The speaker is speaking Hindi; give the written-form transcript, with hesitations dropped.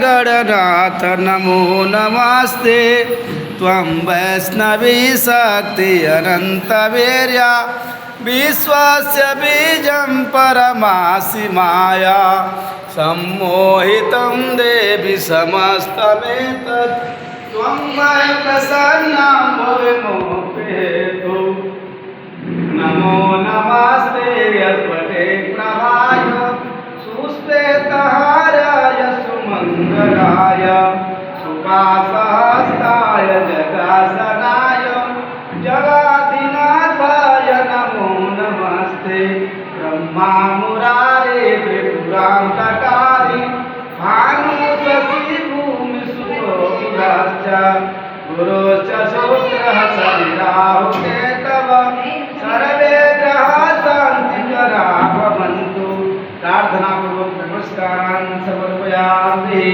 गणनाथ नमो नमस्ते त्वं वैष्णवी शक्ति अनन्तवीर्या विश्वस्य बीजं परमासि माया सम्मोहितं देवि समस्तमेतत् त्वं मयि प्रसन्ना भव मोपेतु नमो नमस्ते यस्वते प्रभाय सुश्वेतहाराय सुमङ्गलाय सुकासहस्ताय जगासनाय जगाधिनाथाय नमो नमस्ते ब्रह्मा मुरारे त्रिपुरान्तकारी भानुशशि भूमिसुतो गुरश्च गुरोश्च शुक्रः शनिराहु केतवः सर्वे ग्रहाः शान्तिकराः भवन्तु। प्रार्थनापूर्वक नमस्कारान् समर्पयामि।